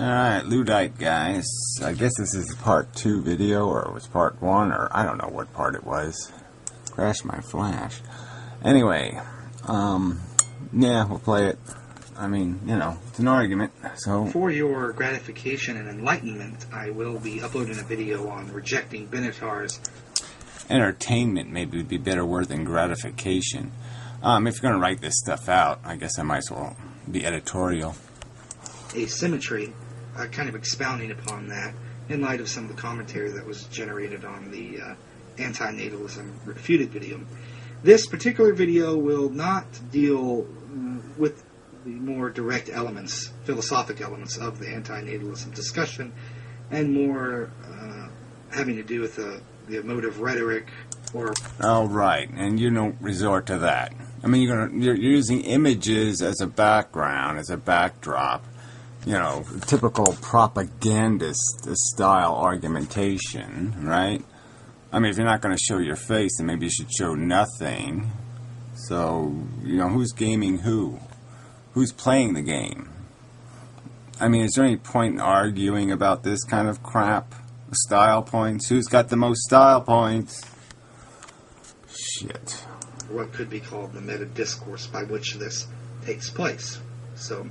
Alright, Luddite guys. I guess this is part 2 video, or it was part 1, or I don't know what part it was. Crashed my flash. Anyway, yeah, we'll play it. I mean, you know, it's an argument, so... For your gratification and enlightenment, I will be uploading a video on rejecting Benatar's... Entertainment maybe would be a better word than gratification. If you're going to write this stuff out, I guess I might as well be editorial. Asymmetry, kind of expounding upon that in light of some of the commentary that was generated on the anti-natalism refuted video. This particular video will not deal with the more direct elements, philosophic elements of the anti-natalism discussion, and more having to do with the emotive rhetoric or... Oh, right, and you don't resort to that. I mean, you're using images as a background, as a backdrop. You know, typical propagandist style argumentation, right? I mean, if you're not going to show your face, then maybe you should show nothing. So, you know, who's gaming who? Who's playing the game? I mean, is there any point in arguing about this kind of crap? Style points? Who's got the most style points? Shit. What could be called the meta-discourse by which this takes place. So,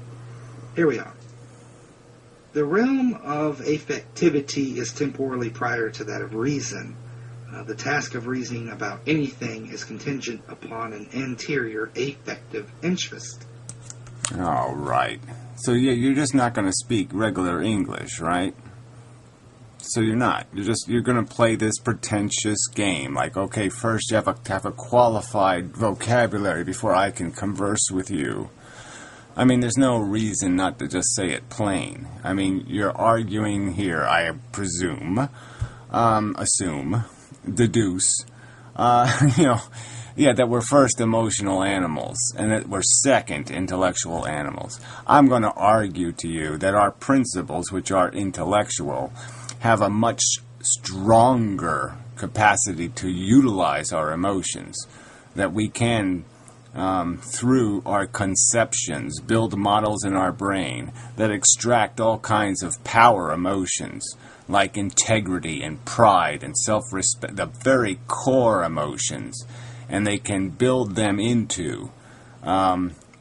here we are. The realm of affectivity is temporally prior to that of reason. The task of reasoning about anything is contingent upon an anterior affective interest. All right. So yeah, you're just not going to speak regular English, right? So you're not. You're going to play this pretentious game. Like, okay, first you have to have a qualified vocabulary before I can converse with you. I mean, there's no reason not to just say it plain. I mean, you're arguing here, I presume, deduce, you know, yeah, that we're first emotional animals and that we're second intellectual animals. I'm going to argue to you that our principles, which are intellectual, have a much stronger capacity to utilize our emotions, that we can... through our conceptions, build models in our brain that extract all kinds of power emotions, like integrity and pride and self-respect, the very core emotions, and they can build them into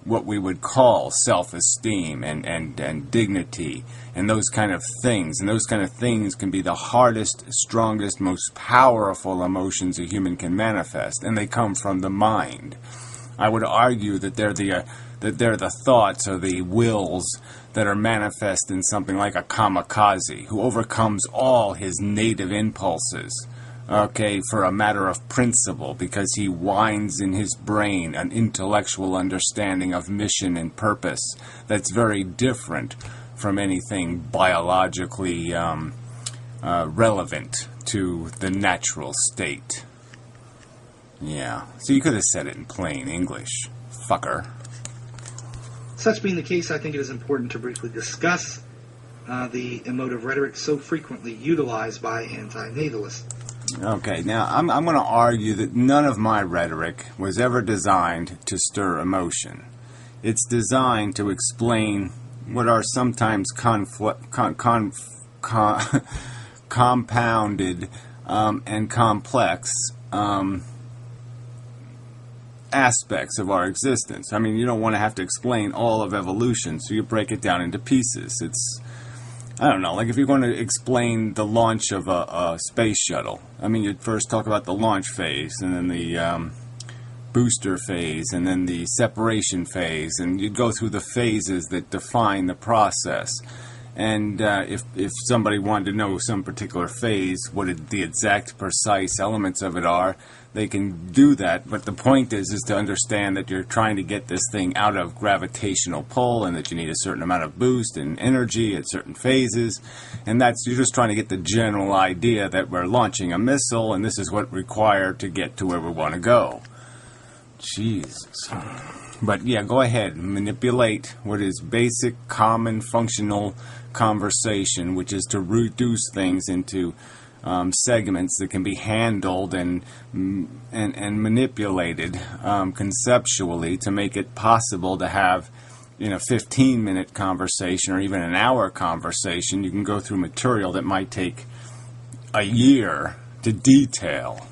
what we would call self-esteem and dignity and those kind of things. And those kind of things can be the hardest, strongest, most powerful emotions a human can manifest, and they come from the mind. I would argue that they're the thoughts or the wills that are manifest in something like a kamikaze who overcomes all his native impulses, okay, for a matter of principle, because he winds in his brain an intellectual understanding of mission and purpose that's very different from anything biologically relevant to the natural state. Yeah, so you could have said it in plain English, fucker. Such being the case, I think it is important to briefly discuss the emotive rhetoric so frequently utilized by anti-natalists. Okay, now I'm going to argue that none of my rhetoric was ever designed to stir emotion. It's designed to explain what are sometimes compounded and complex aspects of our existence. I mean, you don't want to have to explain all of evolution, so you break it down into pieces. It's, I don't know, like if you're going to explain the launch of a space shuttle, I mean, you'd first talk about the launch phase, and then the booster phase, and then the separation phase, and you'd go through the phases that define the process. And if somebody wanted to know some particular phase, what the exact precise elements of it are, they can do that. But the point is to understand that you're trying to get this thing out of gravitational pull, and that you need a certain amount of boost and energy at certain phases. And you're just trying to get the general idea that we're launching a missile, and this is what required to get to where we want to go. Jesus. But yeah, go ahead, manipulate what is basic, common, functional conversation, which is to reduce things into segments that can be handled and manipulated conceptually to make it possible to have 15-minute conversation or even an hour conversation, you can go through material that might take a year to detail.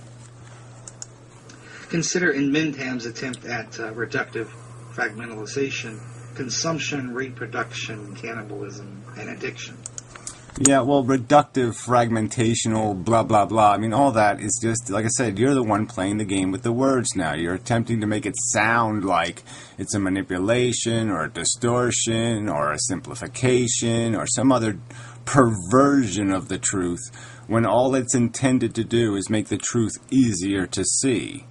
Consider in Mintham's attempt at reductive fragmentalization, consumption, reproduction, cannibalism, and addiction. Yeah, well, reductive, fragmentational, blah, blah, blah. I mean, all that is just, like I said, you're the one playing the game with the words now. You're attempting to make it sound like it's a manipulation or a distortion or a simplification or some other perversion of the truth, when all it's intended to do is make the truth easier to see.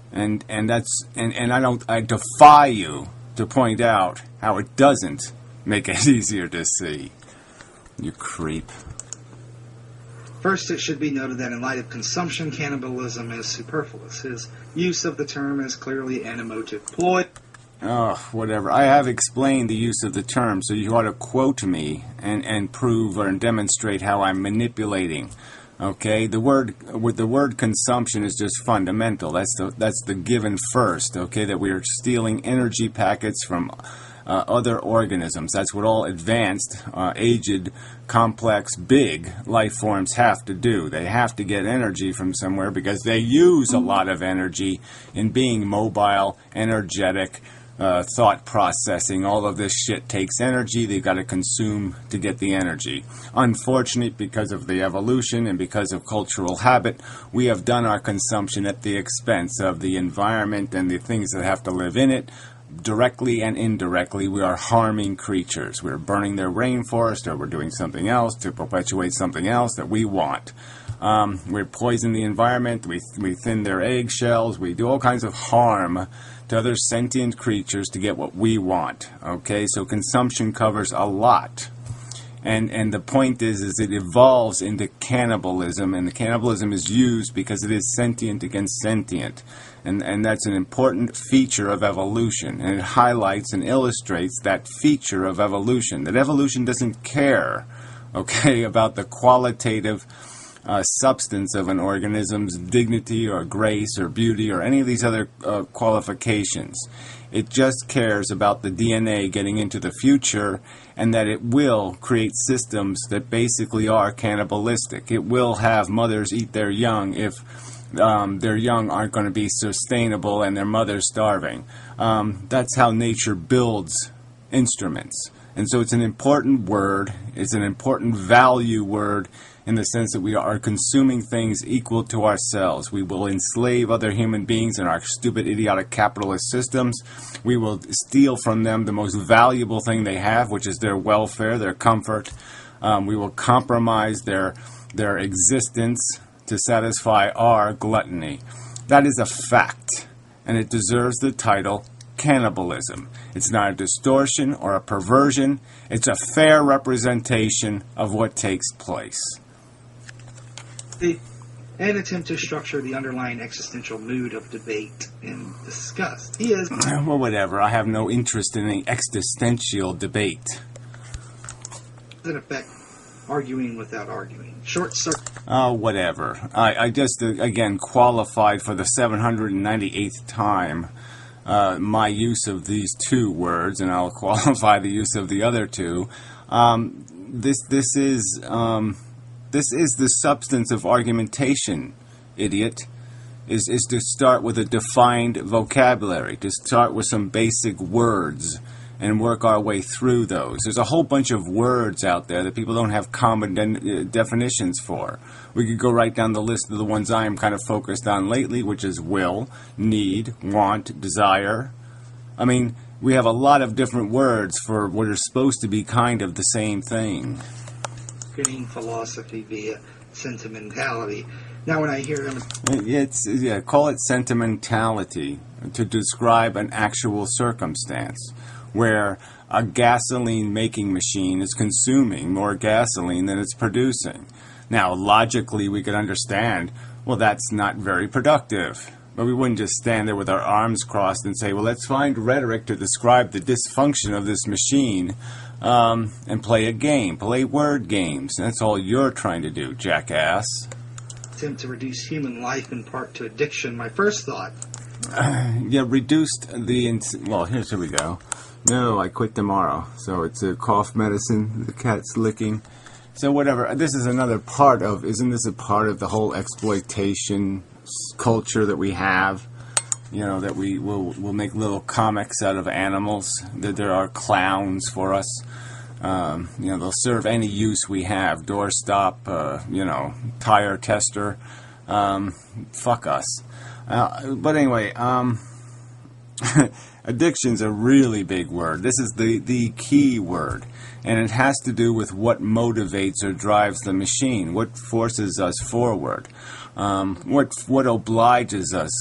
And I defy you to point out how it doesn't make it easier to see. You creep. First, it should be noted that in light of consumption, cannibalism is superfluous. His use of the term is clearly an emotive ploy. Oh, whatever. I have explained the use of the term, so you ought to quote me and prove or demonstrate how I'm manipulating. Okay, the word consumption is just fundamental. That's the given first. Okay, that we are stealing energy packets from other organisms. That's what all advanced, aged, complex, big life forms have to do. They have to get energy from somewhere because they use a lot of energy in being mobile, energetic, thought processing. All of this shit takes energy. They've got to consume to get the energy. Unfortunately, because of the evolution and because of cultural habit, we have done our consumption at the expense of the environment and the things that have to live in it. Directly and indirectly, we are harming creatures. We're burning their rainforest, or we're doing something else to perpetuate something else that we want. We poison the environment. We thin their eggshells. We do all kinds of harm to other sentient creatures to get what we want. Okay, so consumption covers a lot. And the point is it evolves into cannibalism, and the cannibalism is used because it is sentient against sentient. And that's an important feature of evolution, and it highlights and illustrates that feature of evolution, that evolution doesn't care, okay, about the qualitative substance of an organism's dignity or grace or beauty or any of these other qualifications. It just cares about the DNA getting into the future, and that it will create systems that basically are cannibalistic. It will have mothers eat their young if their young aren't going to be sustainable and their mother's starving. That's how nature builds instruments. And so it's an important word. It's an important value word in the sense that we are consuming things equal to ourselves. We will enslave other human beings in our stupid, idiotic capitalist systems. We will steal from them the most valuable thing they have, which is their welfare, their comfort. We will compromise their existence to satisfy our gluttony. That is a fact, and it deserves the title cannibalism. It's not a distortion or a perversion. It's a fair representation of what takes place. And attempt to structure the underlying existential mood of debate and disgust. He is... Well, whatever. I have no interest in any existential debate. In effect, arguing without arguing. Short circuit. Oh, whatever. I just, again, qualified for the 798th time my use of these two words, and I'll qualify the use of the other two. This is the substance of argumentation, idiot, is to start with a defined vocabulary, to start with some basic words and work our way through those. There's a whole bunch of words out there that people don't have common definitions for. We could go right down the list of the ones I am kind of focused on lately, which is will, need, want, desire. I mean, we have a lot of different words for what are supposed to be kind of the same thing. Philosophy via sentimentality. Now, when I hear him, call it sentimentality to describe an actual circumstance where a gasoline making machine is consuming more gasoline than it's producing. Now, logically, we could understand, well, that's not very productive. But we wouldn't just stand there with our arms crossed and say, well, let's find rhetoric to describe the dysfunction of this machine and play a game, play word games. That's all you're trying to do, jackass. Attempt to reduce human life in part to addiction. My first thought. Reduced the... Well, here we go. No, I quit tomorrow. So it's a cough medicine, the cat's licking. So whatever, this is another part of, isn't this a part of the whole exploitation culture that we have? You know, that we'll make little comics out of animals, that there are clowns for us. You know, they'll serve any use we have, doorstop, you know, tire tester, fuck us. But anyway, addiction's a really big word. This is the key word. And it has to do with what motivates or drives the machine, what forces us forward, what obliges us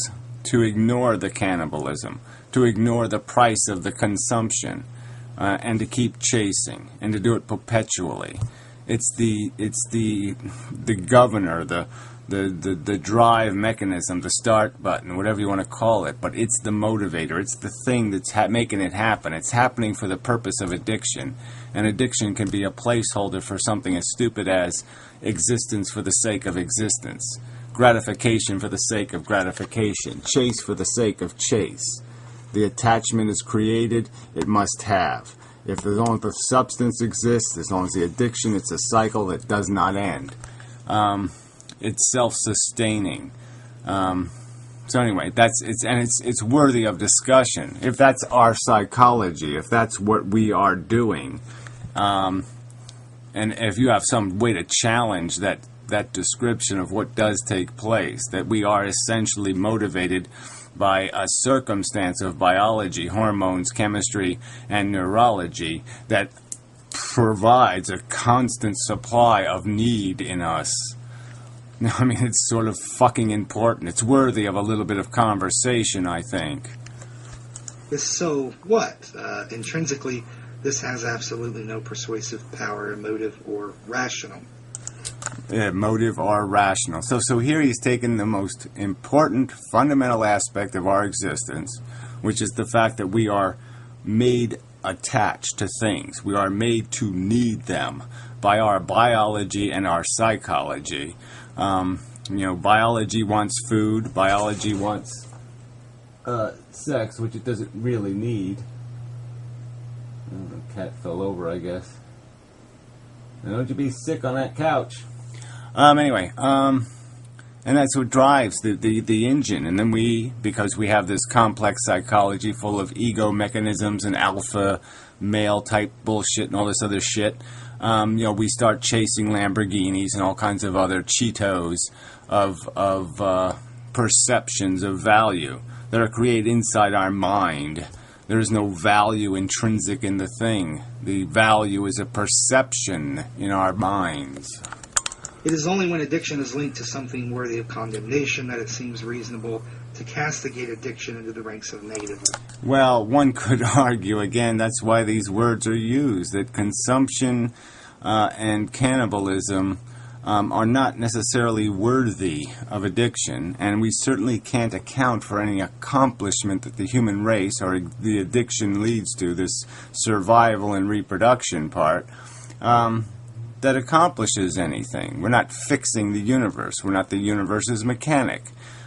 to ignore the cannibalism, to ignore the price of the consumption, and to keep chasing, and to do it perpetually. It's the governor, the drive mechanism, the start button, whatever you want to call it, but it's the motivator. It's the thing that's making it happen. It's happening for the purpose of addiction. And addiction can be a placeholder for something as stupid as existence for the sake of existence, gratification for the sake of gratification, chase for the sake of chase. The attachment is created, it must have. If as long as the substance exists, as long as the addiction, it's a cycle that does not end. It's self-sustaining. So anyway, it's worthy of discussion. If that's our psychology, if that's what we are doing, and if you have some way to challenge that description of what does take place, that we are essentially motivated by a circumstance of biology, hormones, chemistry, and neurology that provides a constant supply of need in us. I mean, it's sort of fucking important. It's worthy of a little bit of conversation, I think. So what? Intrinsically, this has absolutely no persuasive power, emotive, or rational. Motive or rational. So here he's taken the most important, fundamental aspect of our existence, which is the fact that we are made attached to things. We are made to need them by our biology and our psychology. You know, biology wants food. Biology wants sex, which it doesn't really need. Oh, the cat fell over, I guess. Now, don't you be sick on that couch. Anyway, and that's what drives the engine. And then because we have this complex psychology full of ego mechanisms and alpha male type bullshit and all this other shit, you know, we start chasing Lamborghinis and all kinds of other Cheetos of perceptions of value that are created inside our mind. There is no value intrinsic in the thing. The value is a perception in our minds. It is only when addiction is linked to something worthy of condemnation that it seems reasonable to castigate addiction into the ranks of negative. Well, one could argue, again, that's why these words are used, that consumption and cannibalism are not necessarily worthy of addiction, and we certainly can't account for any accomplishment that the human race or the addiction leads to, this survival and reproduction part, that accomplishes anything. We're not fixing the universe. We're not the universe's mechanic.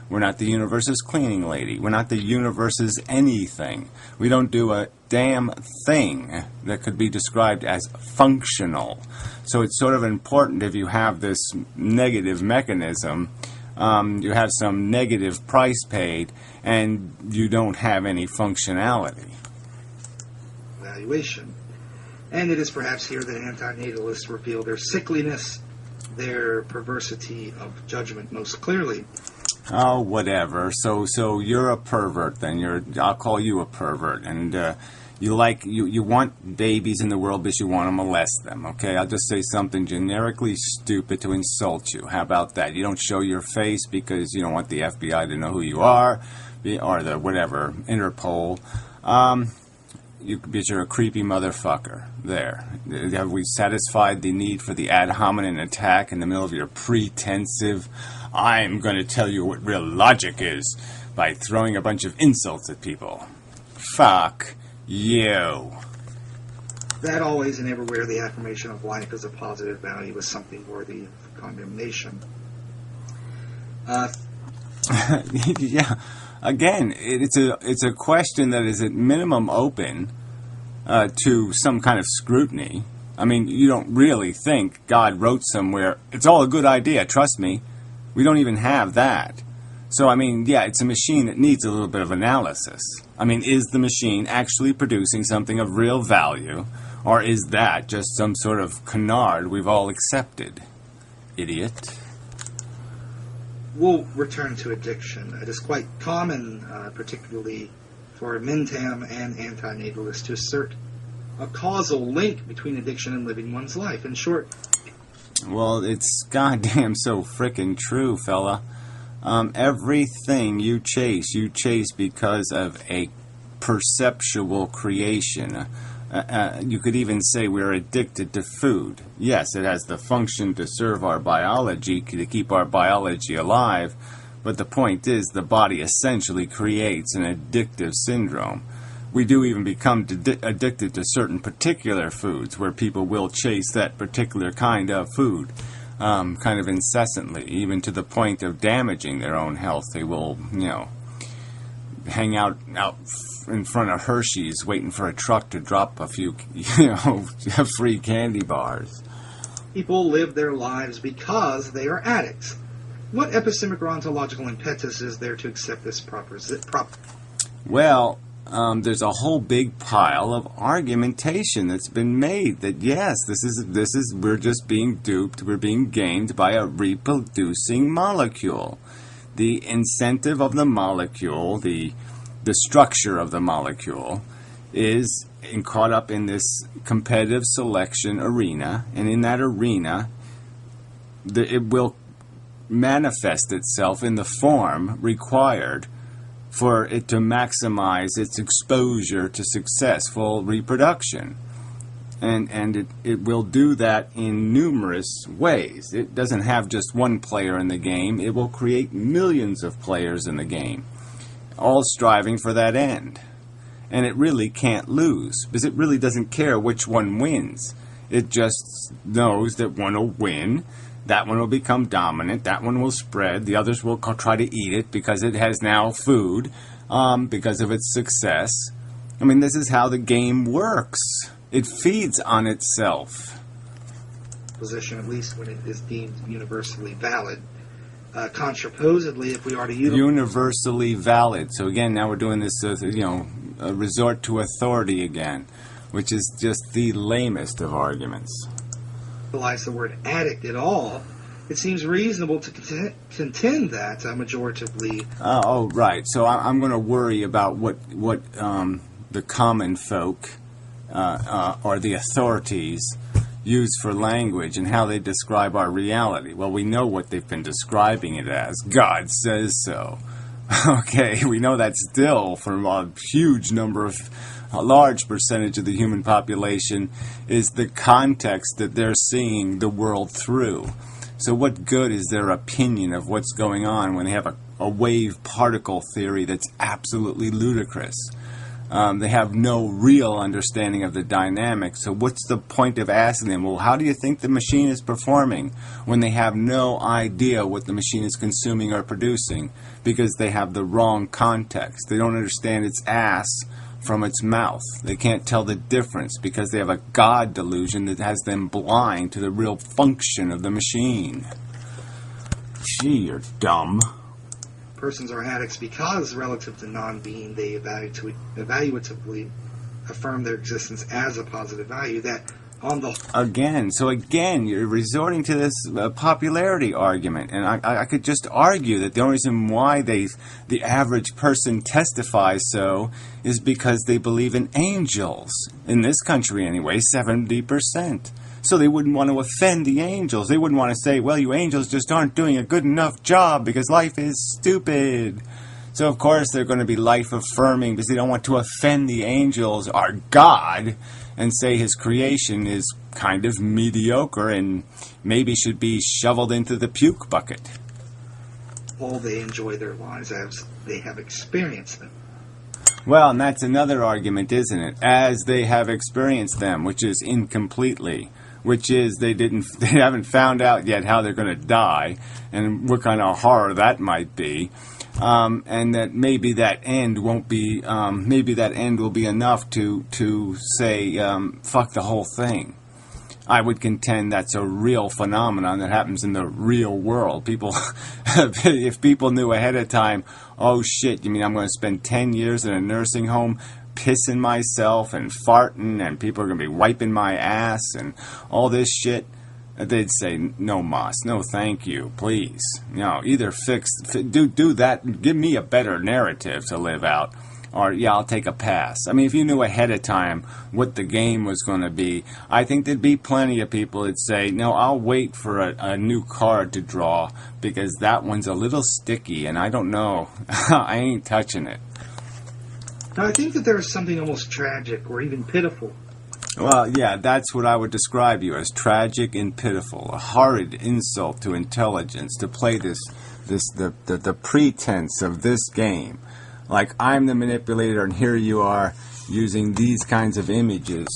We're not the universe's cleaning lady. We're not the universe's anything. We don't do a damn thing that could be described as functional. So it's sort of important, if you have this negative mechanism, you have some negative price paid, and you don't have any functionality. Evaluation. And it is perhaps here that antinatalists reveal their sickliness, their perversity of judgment most clearly. Oh, whatever. So you're a pervert then. I'll call you a pervert. And you want babies in the world because you want to molest them, okay? I'll just say something generically stupid to insult you. How about that? You don't show your face because you don't want the FBI to know who you are, or the whatever, Interpol. Because you're a creepy motherfucker. There. Have we satisfied the need for the ad hominem attack in the middle of your pretensive, I'm going to tell you what real logic is, by throwing a bunch of insults at people? Fuck you. That always and everywhere the affirmation of life as a positive value is something worthy of condemnation. Yeah. Again, it's a question that is at minimum open, to some kind of scrutiny. I mean, you don't really think God wrote somewhere, it's all a good idea, trust me. We don't even have that. So, I mean, yeah, it's a machine that needs a little bit of analysis. I mean, is the machine actually producing something of real value, or is that just some sort of canard we've all accepted? Idiot. We'll return to addiction. It is quite common, particularly for Mintam and antinatalists, to assert a causal link between addiction and living one's life. In short, well, it's goddamn so frickin' true, fella. Everything you chase because of a perceptual creation. You could even say we're addicted to food. Yes, it has the function to serve our biology, to keep our biology alive, but the point is the body essentially creates an addictive syndrome. We do even become addicted to certain particular foods where people will chase that particular kind of food. Kind of incessantly, even to the point of damaging their own health. They will, hang out in front of Hershey's waiting for a truck to drop a few, free candy bars. People live their lives because they are addicts. What epistemic or ontological impetus is there to accept this Well, there's a whole big pile of argumentation that's been made that yes, we're just being duped, we're being gamed by a reproducing molecule. The incentive of the molecule, the structure of the molecule, is caught up in this competitive selection arena, and in that arena, it will manifest itself in the form required for it to maximize its exposure to successful reproduction. And it will do that in numerous ways. It doesn't have just one player in the game. It will create millions of players in the game, all striving for that end. And it really can't lose, because it really doesn't care which one wins. It just knows that one will win, that one will become dominant, that one will spread, the others will try to eat it because it has now food, because of its success. I mean, this is how the game works. It feeds on itself. Position, at least when it is deemed universally valid. Contraposedly, if we are to utilize... Universally valid. So again, now we're doing this, a resort to authority again, which is just the lamest of arguments. ...utilize the word addict at all, it seems reasonable to contend that majoritively... right. So I'm going to worry about what the common folk or the authorities use for language and how they describe our reality. Well, we know what they've been describing it as. God says so. Okay, we know that still from a large percentage of the human population is the context that they're seeing the world through. So what good is their opinion of what's going on when they have a wave particle theory that's absolutely ludicrous? They have no real understanding of the dynamics. So what's the point of asking them, well, how do you think the machine is performing, when they have no idea what the machine is consuming or producing, because they have the wrong context? They don't understand its ass from its mouth. They can't tell the difference because they have a God delusion that has them blind to the real function of the machine. Gee, you're dumb. Persons are addicts because, relative to non-being, they evaluatively affirm their existence as a positive value that on the... Again, you're resorting to this popularity argument, and I could just argue that the only reason why the average person testifies so is because they believe in angels. In this country anyway, 70%. So they wouldn't want to offend the angels. They wouldn't want to say, well, you angels just aren't doing a good enough job because life is stupid. So, of course, they're going to be life-affirming because they don't want to offend the angels, our God, and say his creation is kind of mediocre and maybe should be shoveled into the puke bucket. All they enjoy their lives as they have experienced them. Well, and that's another argument, isn't it? As they have experienced them, which is incompletely. Which is they haven't found out yet how they're going to die and what kind of horror that might be. and that maybe that end won't be, maybe that end will be enough to say, fuck the whole thing. I would contend that's a real phenomenon that happens in the real world. People, if people knew ahead of time, oh shit, you mean I'm going to spend 10 years in a nursing home pissing myself and farting, and people are going to be wiping my ass and all this shit, they'd say, no, Moss, no thank you, please. You know, either do that, give me a better narrative to live out, or, yeah, I'll take a pass. I mean, if you knew ahead of time what the game was going to be, I think there'd be plenty of people that say, no, I'll wait for a new card to draw because that one's a little sticky and I don't know. I ain't touching it. Now, I think that there is something almost tragic or even pitiful. Well, yeah, that's what I would describe you as, tragic and pitiful. A horrid insult to intelligence to play the pretense of this game. Like, I'm the manipulator, and here you are using these kinds of images,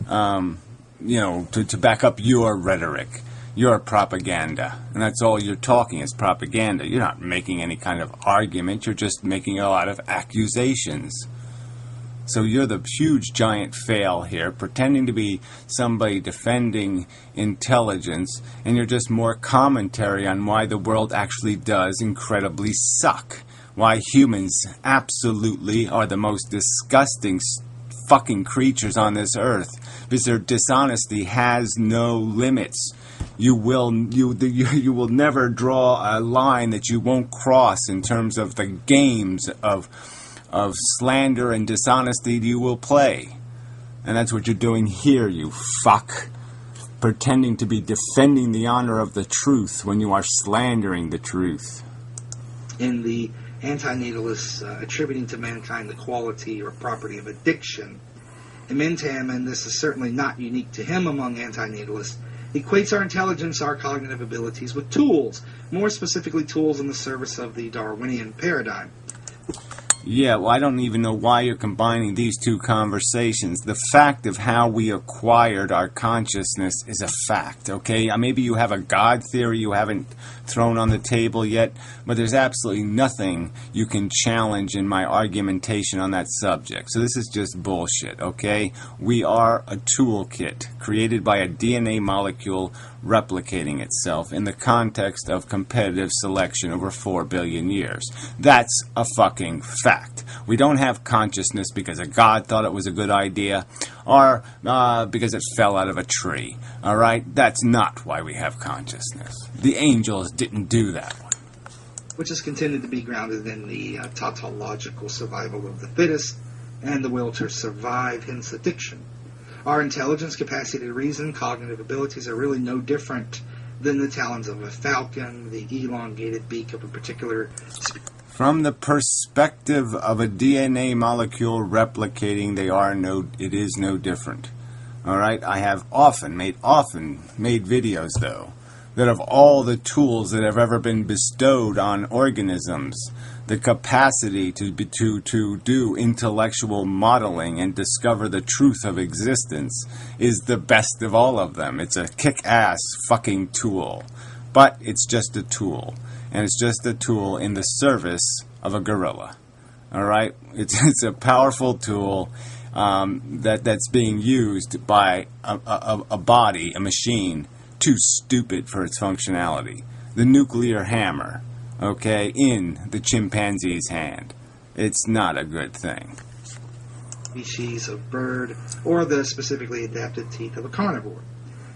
you know, to back up your rhetoric, your propaganda. And that's all you're talking is propaganda. You're not making any kind of argument. You're just making a lot of accusations. So you're the huge giant fail here, pretending to be somebody defending intelligence, and you're just more commentary on why the world actually does incredibly suck. Why humans absolutely are the most disgusting fucking creatures on this earth, because their dishonesty has no limits. You will never draw a line that you won't cross in terms of the games of slander and dishonesty you will play. And that's what you're doing here, you fuck. Pretending to be defending the honor of the truth when you are slandering the truth. In the antinatalists attributing to mankind the quality or property of addiction, Mintam, and this is certainly not unique to him among antinatalists, equates our intelligence, our cognitive abilities, with tools, more specifically tools in the service of the Darwinian paradigm. Yeah, well, I don't even know why you're combining these two conversations. The fact of how we acquired our consciousness is a fact, okay? Maybe you have a God theory you haven't thrown on the table yet, but there's absolutely nothing you can challenge in my argumentation on that subject. So this is just bullshit, okay? We are a toolkit created by a DNA molecule replicating itself in the context of competitive selection over 4 billion years. That's a fucking fact. We don't have consciousness because a god thought it was a good idea, or because it fell out of a tree. Alright? That's not why we have consciousness. The angels didn't do that one. Which is contended to be grounded in the tautological survival of the fittest and the will to survive, hence addiction. Our intelligence, capacity to reason, cognitive abilities are really no different than the talons of a falcon, the elongated beak of a particular species. From the perspective of a DNA molecule replicating, it is no different. Alright, I have often made videos, though, that of all the tools that have ever been bestowed on organisms, the capacity to do intellectual modeling and discover the truth of existence is the best of all of them. It's a kick-ass fucking tool. But it's just a tool. And it's just a tool in the service of a gorilla. Alright? It's a powerful tool that's being used by a body, a machine, too stupid for its functionality. The nuclear hammer, okay, in the chimpanzee's hand. It's not a good thing. Species of bird, or the specifically adapted teeth of a carnivore.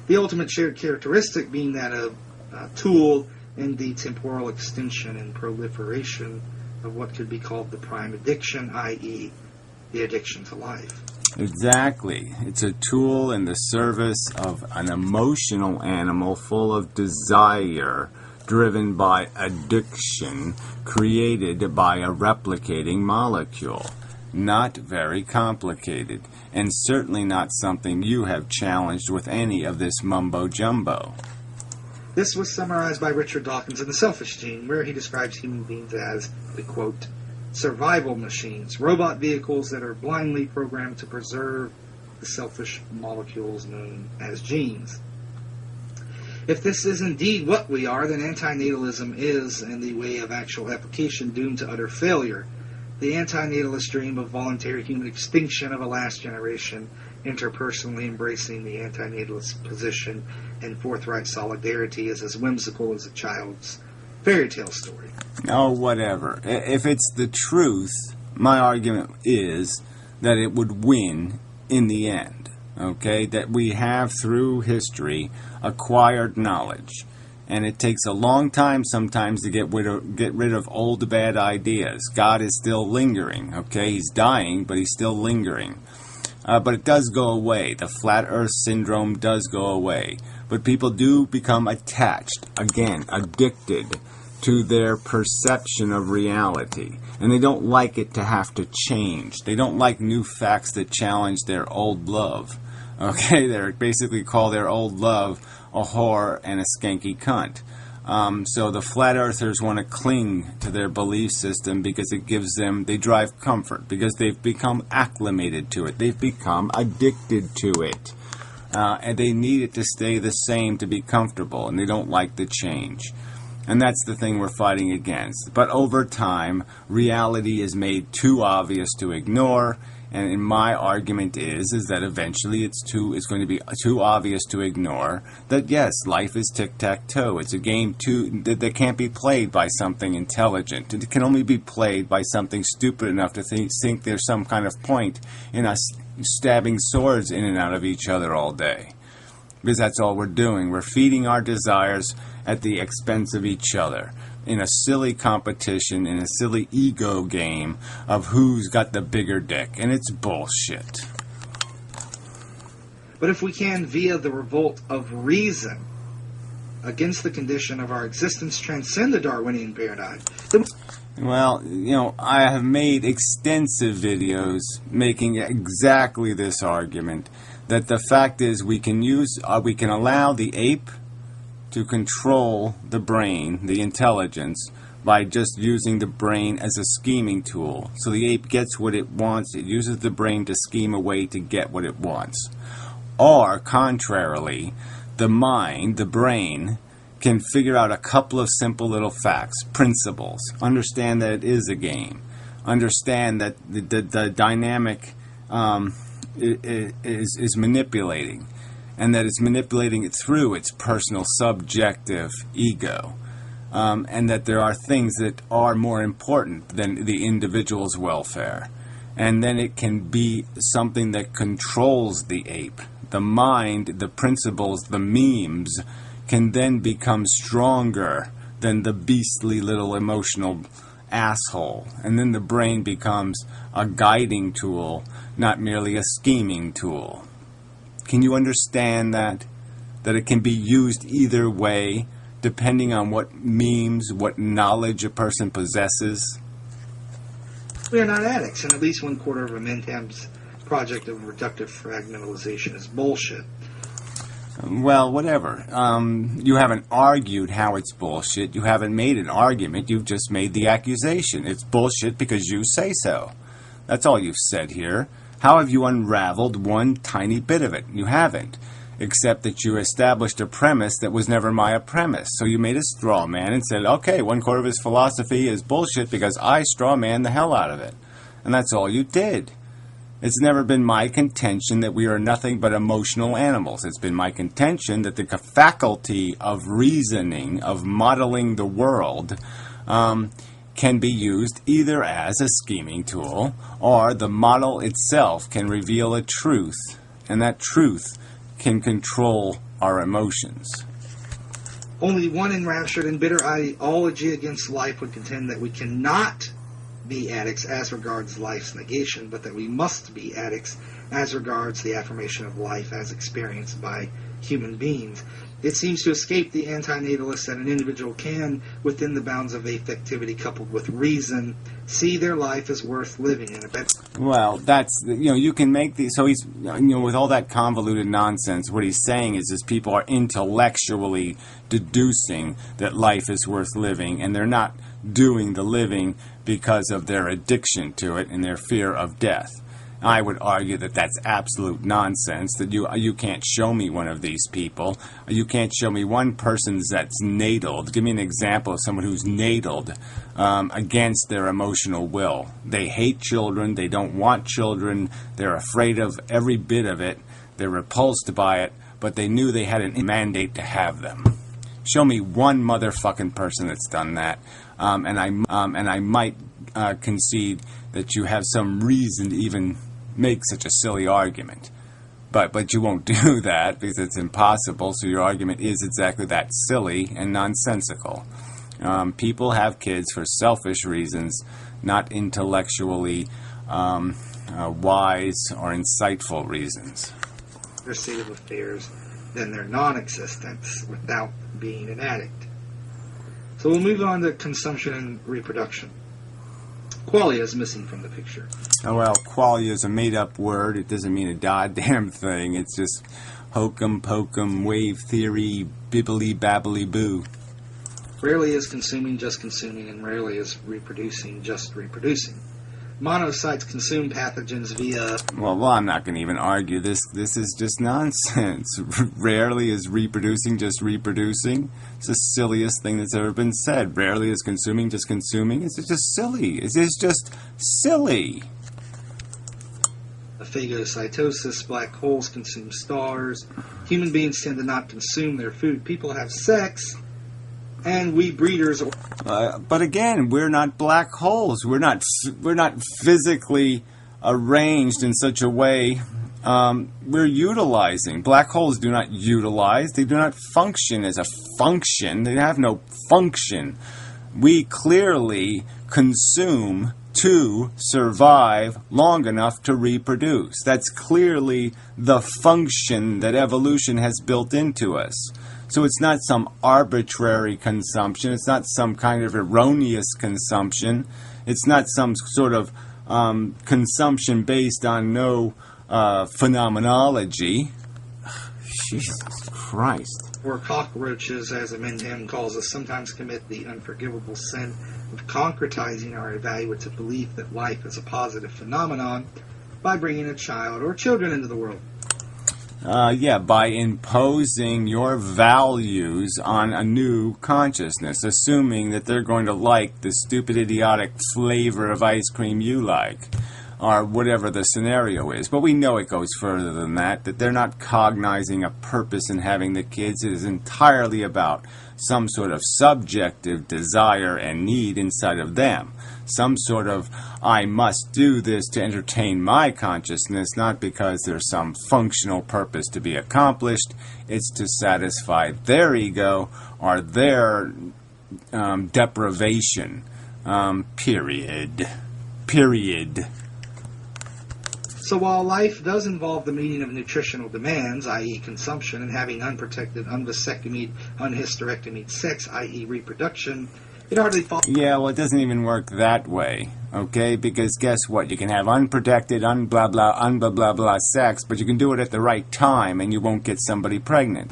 The ultimate shared characteristic being that of a tool in the temporal extension and proliferation of what could be called the prime addiction, i.e., the addiction to life. Exactly. It's a tool in the service of an emotional animal full of desire, driven by addiction, created by a replicating molecule. Not very complicated, and certainly not something you have challenged with any of this mumbo-jumbo. This was summarized by Richard Dawkins in The Selfish Gene, where he describes human beings as, the quote, survival machines, robot vehicles that are blindly programmed to preserve the selfish molecules known as genes. If this is indeed what we are, then antinatalism is, in the way of actual application, doomed to utter failure. The antinatalist dream of voluntary human extinction of a last generation, interpersonally embracing the antinatalist position and forthright solidarity, is as whimsical as a child's fairy tale story. Oh, whatever. If it's the truth, my argument is that it would win in the end. Okay? That we have, through history, acquired knowledge. And it takes a long time sometimes to get rid of old bad ideas. God is still lingering. Okay? He's dying, but he's still lingering. But it does go away. The flat earth syndrome does go away. But people do become attached, again, addicted to their perception of reality. And they don't like it to have to change. They don't like new facts that challenge their old love. Okay, they basically call their old love a whore and a skanky cunt. So the flat earthers want to cling to their belief system because it gives them, they drive comfort, because they've become acclimated to it. They've become addicted to it. And they need it to stay the same to be comfortable, and they don't like the change. And that's the thing we're fighting against. But over time, reality is made too obvious to ignore. And my argument is that eventually it's going to be too obvious to ignore that, yes, life is tic-tac-toe. It's a game that can't be played by something intelligent. It can only be played by something stupid enough to think there's some kind of point in us stabbing swords in and out of each other all day. Because that's all we're doing. We're feeding our desires at the expense of each other, in a silly competition, in a silly ego game of who's got the bigger dick, and it's bullshit. But if we can, via the revolt of reason against the condition of our existence, transcend the Darwinian paradigm, well, I have made extensive videos making exactly this argument, that the fact is we can allow the ape to control the brain, the intelligence, by just using the brain as a scheming tool. So the ape gets what it wants, it uses the brain to scheme a way to get what it wants. Or, contrarily, the mind, the brain, can figure out a couple of simple little facts, principles, understand that it is a game, understand that the dynamic is manipulating, and that it's manipulating it through its personal subjective ego, and that there are things that are more important than the individual's welfare. And then it can be something that controls the ape. The mind, the principles, the memes can then become stronger than the beastly little emotional asshole. And then the brain becomes a guiding tool, not merely a scheming tool. Can you understand that? That it can be used either way, depending on what memes, what knowledge a person possesses? We are not addicts, and at least 1/4 of Amenhotep's project of reductive fragmentalization is bullshit. Well, whatever. You haven't argued how it's bullshit. You haven't made an argument. You've just made the accusation. It's bullshit because you say so. That's all you've said here. How have you unraveled one tiny bit of it? You haven't. Except that you established a premise that was never my premise. So you made a straw man and said, okay, 1/4 of his philosophy is bullshit because I straw man the hell out of it. And that's all you did. It's never been my contention that we are nothing but emotional animals. It's been my contention that the faculty of reasoning, of modeling the world, can be used either as a scheming tool, or the model itself can reveal a truth, and that truth can control our emotions. Only one enraptured and bitter ideology against life would contend that we cannot be addicts as regards life's negation, but that we must be addicts as regards the affirmation of life as experienced by human beings. It seems to escape the anti-natalist that an individual can, within the bounds of affectivity coupled with reason, see their life as worth living. Well, that's, you can make these, so he's, with all that convoluted nonsense, what he's saying is people are intellectually deducing that life is worth living, and they're not doing the living because of their addiction to it and their fear of death. I would argue that that's absolute nonsense, that you can't show me one of these people. You can't show me one person that's nataled. Give me an example of someone who's nataled against their emotional will. They hate children. They don't want children. They're afraid of every bit of it. They're repulsed by it, but they knew they had a mandate to have them. Show me one motherfucking person that's done that, and I might concede that you have some reason to even make such a silly argument. But you won't do that because it's impossible, so your argument is exactly that, silly and nonsensical. People have kids for selfish reasons, not intellectually wise or insightful reasons. Their state of affairs than their non-existence without being an addict. So we'll move on to consumption and reproduction. Qualia is missing from the picture. Oh, well, qualia is a made-up word. It doesn't mean a goddamn thing. It's just hokum pokum, wave theory, bibbly babbly boo. Rarely is consuming just consuming, and rarely is reproducing just reproducing. Monocytes consume pathogens via... Well, I'm not going to even argue this. This is just nonsense. Rarely is reproducing just reproducing. It's the silliest thing that's ever been said. Rarely is consuming just consuming. It's just silly. It is just silly. Phagocytosis, black holes consume stars. Human beings tend to not consume their food. People have sex, and we breeders... But again, we're not black holes. We're not physically arranged in such a way. We're utilizing. Black holes do not utilize. They do not function as a function. They have no function. We clearly consume to survive long enough to reproduce. That's clearly the function that evolution has built into us. So it's not some arbitrary consumption. It's not some kind of erroneous consumption. It's not some sort of consumption based on no phenomenology. Jesus Christ. Or cockroaches, as Amenhem calls us, sometimes commit the unforgivable sin of concretizing our evaluative belief that life is a positive phenomenon by bringing a child or children into the world. By imposing your values on a new consciousness, assuming that they're going to like the stupid, idiotic flavor of ice cream you like, or whatever the scenario is. But we know it goes further than that they're not cognizing a purpose in having the kids. It is entirely about some sort of subjective desire and need inside of them. Some sort of, I must do this to entertain my consciousness, not because there's some functional purpose to be accomplished. It's to satisfy their ego or their deprivation. Period. So while life does involve the meeting of nutritional demands, i.e. consumption, and having unprotected, unvasectomied, unhysterectomied sex, i.e. reproduction, it hardly falls... Yeah, well, it doesn't even work that way, okay? Because guess what? You can have unprotected, blah blah sex, but you can do it at the right time and you won't get somebody pregnant.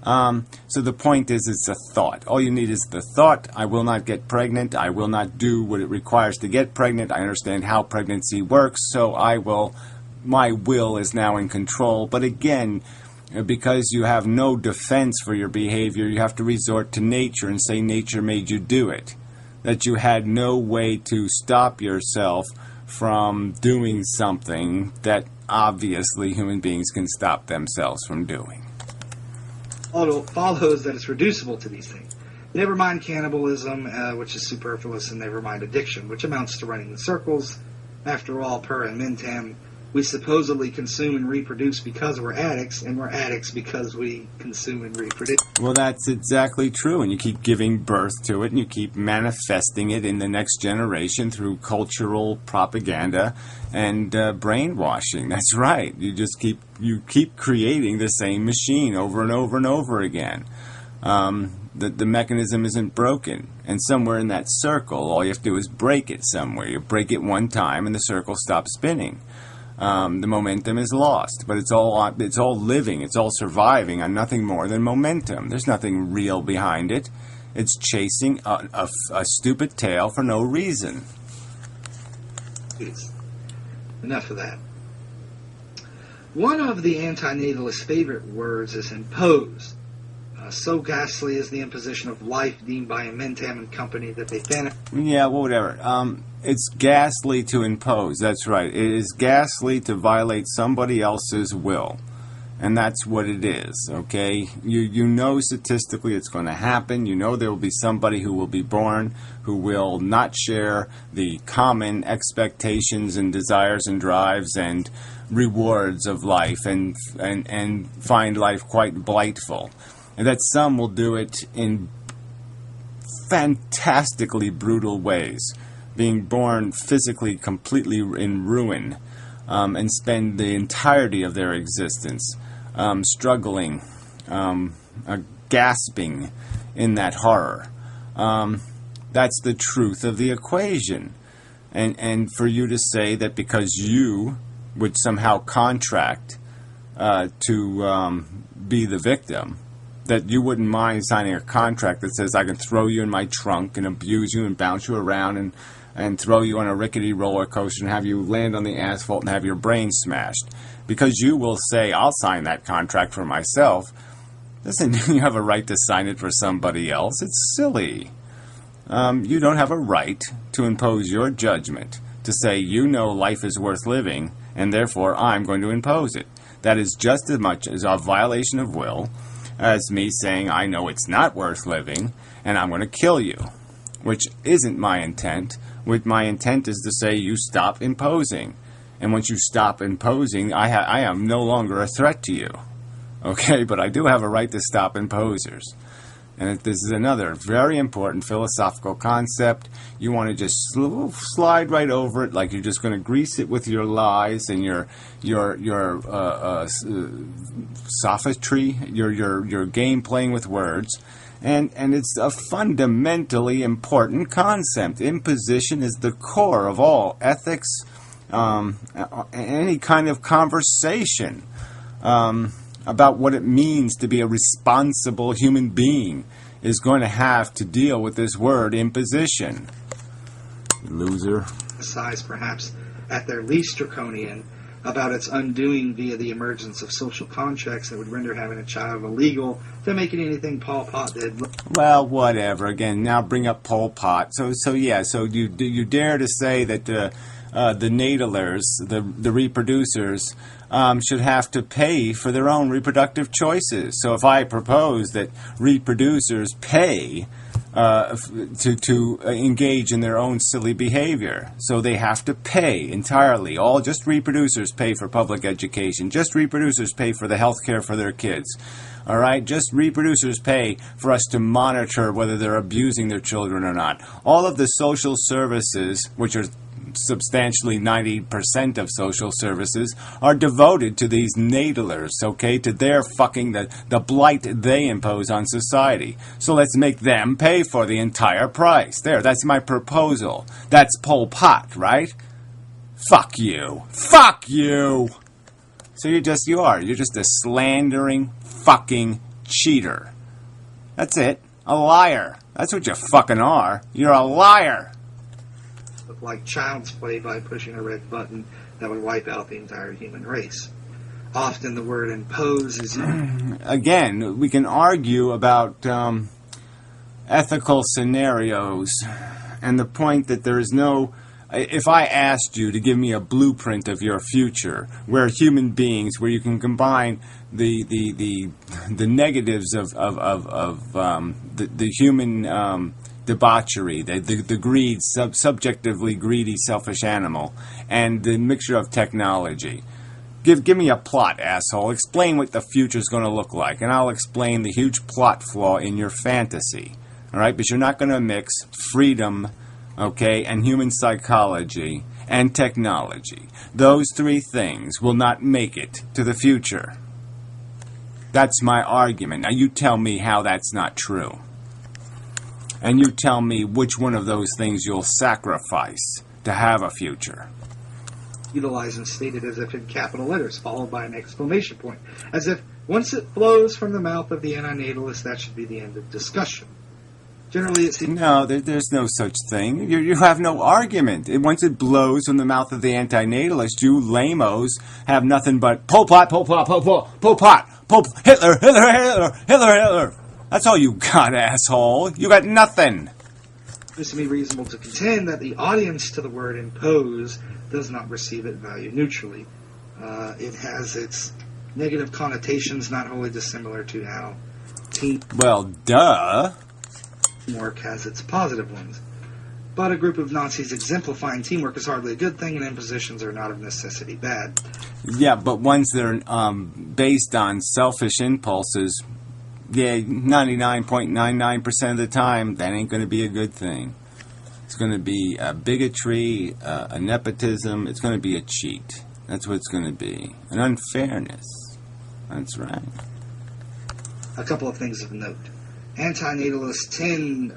So the point is, it's a thought. All you need is the thought, I will not get pregnant, I will not do what it requires to get pregnant, I understand how pregnancy works, so my will is now in control. But again, because you have no defense for your behavior, you have to resort to nature and say nature made you do it. That you had no way to stop yourself from doing something that obviously human beings can stop themselves from doing. Follows that it's reducible to these things. Never mind cannibalism, which is superfluous, and never mind addiction, which amounts to running in circles. After all, per Amenhem, we supposedly consume and reproduce because we're addicts, and we're addicts because we consume and reproduce. Well, that's exactly true, and you keep giving birth to it, and you keep manifesting it in the next generation through cultural propaganda and brainwashing. That's right. You keep creating the same machine over and over and over again. The mechanism isn't broken, and somewhere in that circle, all you have to do is break it somewhere. You break it one time, and the circle stops spinning. The momentum is lost, but it's all living, it's all surviving on nothing more than momentum. There's nothing real behind it. It's chasing a stupid tail for no reason. Enough of that. One of the anti-natalist favorite words is impose. So ghastly is the imposition of life deemed by Mentam and company that they Yeah, well, whatever. It's ghastly to impose. That's right. It is ghastly to violate somebody else's will. And that's what it is, okay? You know statistically it's going to happen. You know there will be somebody who will be born who will not share the common expectations and desires and drives and rewards of life and find life quite blightful. And that some will do it in fantastically brutal ways, being born physically completely in ruin, and spend the entirety of their existence struggling, gasping in that horror. That's the truth of the equation. And for you to say that because you would somehow contract to be the victim, that you wouldn't mind signing a contract that says I can throw you in my trunk and abuse you and bounce you around and throw you on a rickety roller coaster and have you land on the asphalt and have your brain smashed. Because you will say, I'll sign that contract for myself, doesn't mean you have a right to sign it for somebody else. It's silly. You don't have a right to impose your judgment, to say you know life is worth living, and therefore I'm going to impose it. That is just as much as a violation of will as me saying I know it's not worth living and I'm going to kill you, which isn't my intent. My intent is to say you stop imposing. And once you stop imposing, I am no longer a threat to you. Okay, but I do have a right to stop imposers. And this is another very important philosophical concept. You want to just slide right over it, like you're just going to grease it with your lies and your sophistry, your game playing with words. And it's a fundamentally important concept. Imposition is the core of all ethics, any kind of conversation about what it means to be a responsible human being is going to have to deal with this word imposition. Loser. Size perhaps at their least draconian about its undoing via the emergence of social contracts that would render having a child illegal to making anything Pol Pot did. Well, whatever. Again, now bring up Pol Pot. So you dare to say that the natalers, the reproducers, should have to pay for their own reproductive choices. So if I propose that reproducers pay to engage in their own silly behavior, so they have to pay entirely. Just reproducers pay for public education. Just reproducers pay for the health care for their kids. All right? Just reproducers pay for us to monitor whether they're abusing their children or not. All of the social services, which are substantially 90% of social services, are devoted to these natalers, okay, to their fucking the blight they impose on society. So let's make them pay for the entire price. There, that's my proposal. That's Pol Pot, right? Fuck you. Fuck you. So you're just a slandering fucking cheater. That's it. A liar. That's what you fucking are. You're a liar. Look like child's play by pushing a red button that would wipe out the entire human race. Often the word impose is... Again, we can argue about ethical scenarios and the point that there is no... If I asked you to give me a blueprint of your future, where human beings, where you can combine the negatives of the human debauchery, the greed, subjectively greedy, selfish animal, and the mixture of technology. Give me a plot, asshole. Explain what the future's going to look like, and I'll explain the huge plot flaw in your fantasy. All right, but you're not going to mix freedom, okay, and human psychology and technology. Those three things will not make it to the future. That's my argument. Now you tell me how that's not true. And you tell me which one of those things you'll sacrifice to have a future. Utilized and stated as if in capital letters, followed by an exclamation point. As if once it flows from the mouth of the anti-natalist, that should be the end of discussion. Generally, it seems... No, there's no such thing. You have no argument. Once it blows from the mouth of the antinatalist, you lamos have nothing but Pol Pot, Pol Pot, Pol Pot, Pol Pot, Hitler, Hitler, Hitler, Hitler, Hitler. That's all you got, asshole. You got nothing. It seems to me reasonable to contend that the audience to the word impose does not receive it value neutrally. It has its negative connotations not wholly dissimilar to how Well, duh. teamwork has its positive ones. But a group of Nazis exemplifying teamwork is hardly a good thing, and impositions are not of necessity bad. Yeah, but ones that are based on selfish impulses, yeah, 99.99% of the time, that ain't going to be a good thing. It's going to be a bigotry, a nepotism. It's going to be a cheat. That's what it's going to be. An unfairness. That's right. A couple of things of note. Antinatalists tend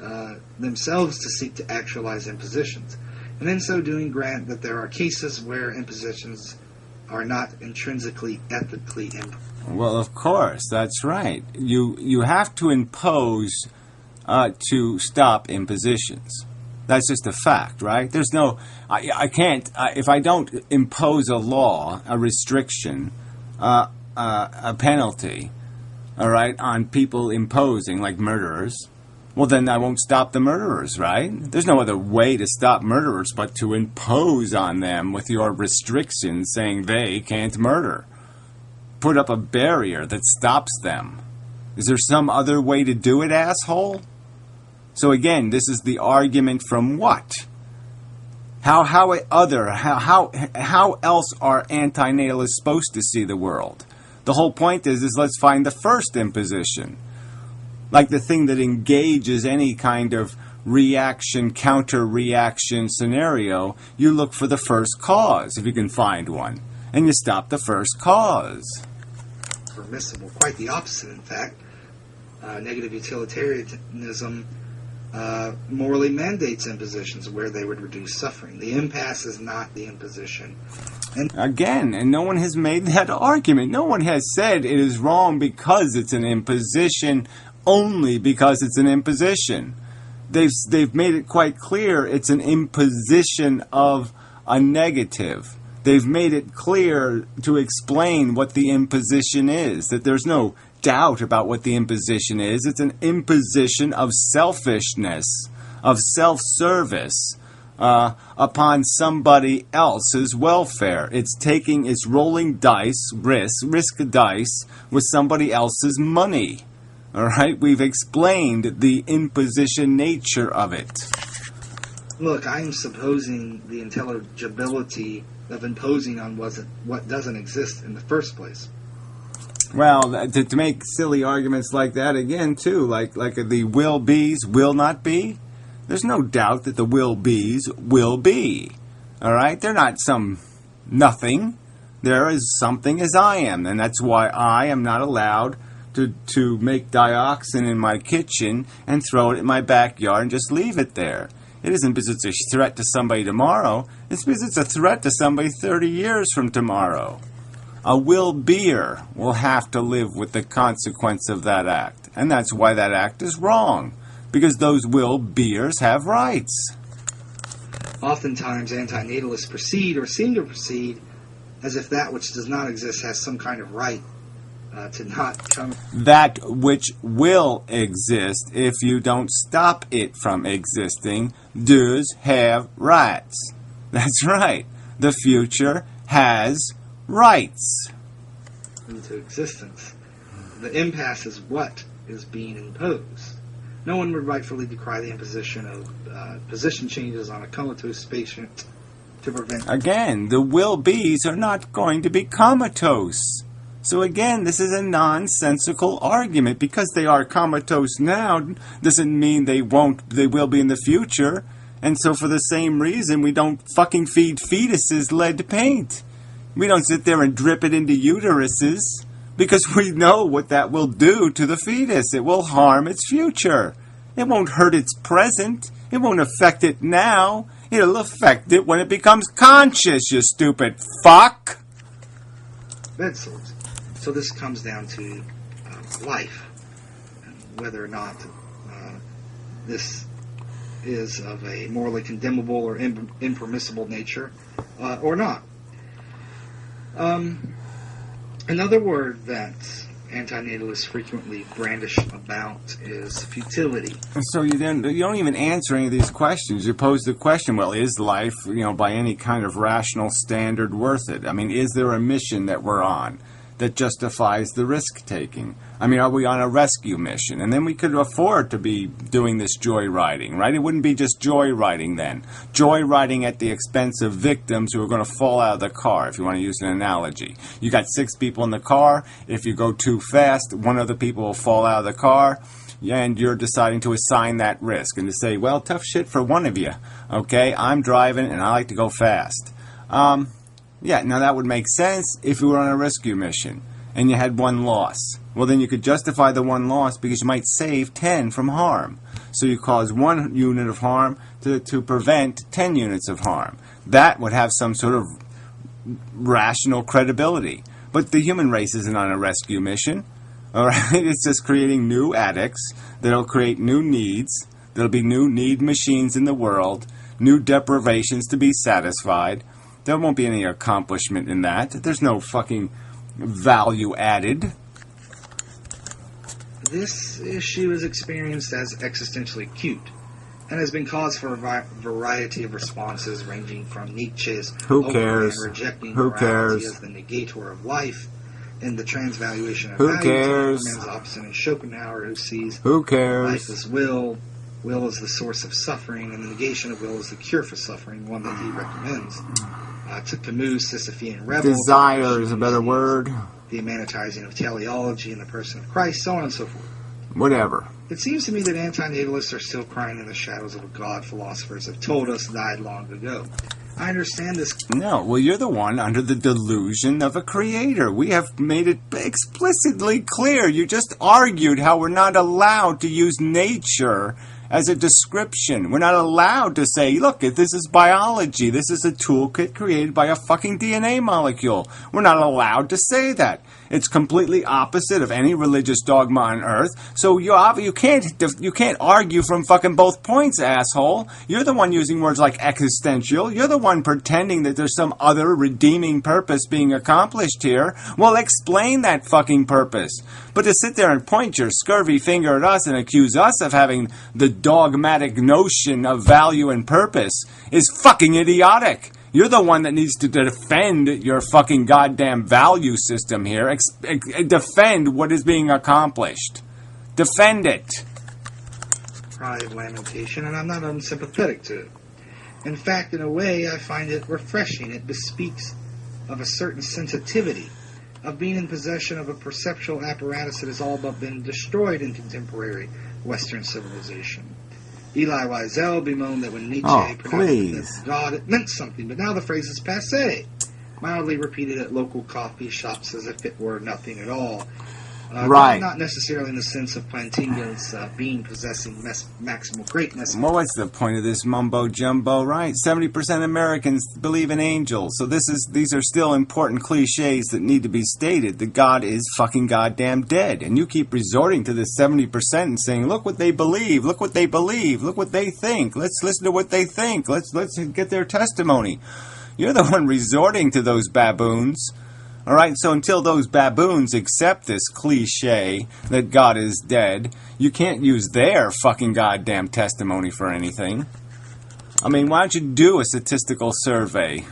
themselves to seek to actualize impositions, and in so doing grant that there are cases where impositions are not intrinsically ethically imposed. Well, of course, that's right. You have to impose to stop impositions. That's just a fact, right? There's no... I can't... if I don't impose a law, a restriction, a penalty... all right, on people imposing, like murderers, well, then I won't stop the murderers, right? There's no other way to stop murderers but to impose on them with your restrictions saying they can't murder. Put up a barrier that stops them. Is there some other way to do it, asshole? So again, this is the argument from what? How else are antinatalists supposed to see the world? The whole point is let's find the first imposition. Like the thing that engages any kind of reaction, counter-reaction scenario, you look for the first cause, if you can find one. And you stop the first cause. Permissible. Quite the opposite, in fact. Negative utilitarianism morally mandates impositions where they would reduce suffering. The impasse is not the imposition. And no one has made that argument. No one has said it is wrong because it's an imposition, only because it's an imposition. They've made it quite clear it's an imposition of a negative. They've made it clear to explain what the imposition is, that there's no doubt about what the imposition is. It's an imposition of selfishness, of self-service, upon somebody else's welfare. It's rolling dice, risk dice with somebody else's money. All right, we've explained the imposition nature of it. Look, I'm supposing the intelligibility of imposing on what doesn't exist in the first place. Well, to make silly arguments like that again, too, like the will be's will not be, there's no doubt that the will be's will be. All right? They're not some nothing. There is something as I am, and that's why I am not allowed to make dioxin in my kitchen and throw it in my backyard and just leave it there. It isn't because it's a threat to somebody tomorrow. It's because it's a threat to somebody 30 years from tomorrow. A will-beer will have to live with the consequence of that act. And that's why that act is wrong. Because those will-beers have rights. Oftentimes, antinatalists proceed or seem to proceed as if that which does not exist has some kind of right to not come. That which will exist, if you don't stop it from existing, does have rights. That's right. The future has rights. Into existence. The impasse is what is being imposed. No one would rightfully decry the imposition of position changes on a comatose patient to prevent... Again, the will-be's are not going to be comatose. So again, this is a nonsensical argument. Because they are comatose now doesn't mean they will be in the future. And so for the same reason, we don't fucking feed fetuses lead paint. We don't sit there and drip it into uteruses because we know what that will do to the fetus. It will harm its future. It won't hurt its present. It won't affect it now. It'll affect it when it becomes conscious, you stupid fuck. Bed sores. So this comes down to life, and whether or not this is of a morally condemnable or impermissible nature or not. Another word that antinatalists frequently brandish about is futility. So you don't even answer any of these questions. You pose the question, well, is life, by any kind of rational standard worth it? I mean, is there a mission that we're on that justifies the risk-taking? I mean, are we on a rescue mission? And then we could afford to be doing this joyriding, right? It wouldn't be just joyriding then. Joyriding at the expense of victims who are going to fall out of the car, if you want to use an analogy. You got 6 people in the car. If you go too fast, one of the people will fall out of the car, and you're deciding to assign that risk and to say, well, tough shit for one of you. Okay, I'm driving and I like to go fast. Yeah, now that would make sense if you were on a rescue mission and you had 1 loss. Well, then you could justify the 1 loss because you might save 10 from harm. So you cause 1 unit of harm to prevent 10 units of harm. That would have some sort of rational credibility. But the human race isn't on a rescue mission. All right? It's just creating new addicts that'll create new needs. There'll be new need machines in the world, new deprivations to be satisfied. There won't be any accomplishment in that. There's no fucking value added. This issue is experienced as existentially acute and has been cause for a variety of responses ranging from Nietzsche's rejecting morality as the negator of life and the transvaluation of value to man's opposite in Schopenhauer, who sees life as will as the source of suffering, and the negation of will as the cure for suffering, one that he recommends. To Camus' Sisyphean rebel. Desire is a better word. The humanitizing of teleology in the person of Christ, so on and so forth. Whatever. It seems to me that antinatalists are still crying in the shadows of a God philosophers have told us died long ago. I understand this. No, well, you're the one under the delusion of a creator. We have made it explicitly clear. You just argued how we're not allowed to use nature as a description. We're not allowed to say, look, this is biology. This is a toolkit created by a fucking DNA molecule. We're not allowed to say that. It's completely opposite of any religious dogma on earth. So you can't argue from fucking both points, asshole. You're the one using words like existential. You're the one pretending that there's some other redeeming purpose being accomplished here. Well, explain that fucking purpose. But to sit there and point your scurvy finger at us and accuse us of having the dogmatic notion of value and purpose is fucking idiotic. You're the one that needs to defend your fucking goddamn value system here. Defend what is being accomplished. Defend it. Cry of lamentation, and I'm not unsympathetic to it. In fact, in a way, I find it refreshing. It bespeaks of a certain sensitivity, of being in possession of a perceptual apparatus that has all but been destroyed in contemporary Western civilization. Eli Wiesel bemoaned that when Nietzsche pronounced that God, it meant something, but now the phrase is passé, mildly repeated at local coffee shops as if it were nothing at all. Right. Not necessarily in the sense of Plantinga's being possessing maximal greatness. Well, what's the point of this mumbo-jumbo, right? 70% Americans believe in angels, so these are still important cliches that need to be stated. That God is fucking goddamn dead. And you keep resorting to this 70% and saying, look what they believe, look what they believe, look what they think. Let's listen to what they think. Let's get their testimony. You're the one resorting to those baboons. All right, so until those baboons accept this cliche that God is dead, you can't use their fucking goddamn testimony for anything. I mean, why don't you do a statistical survey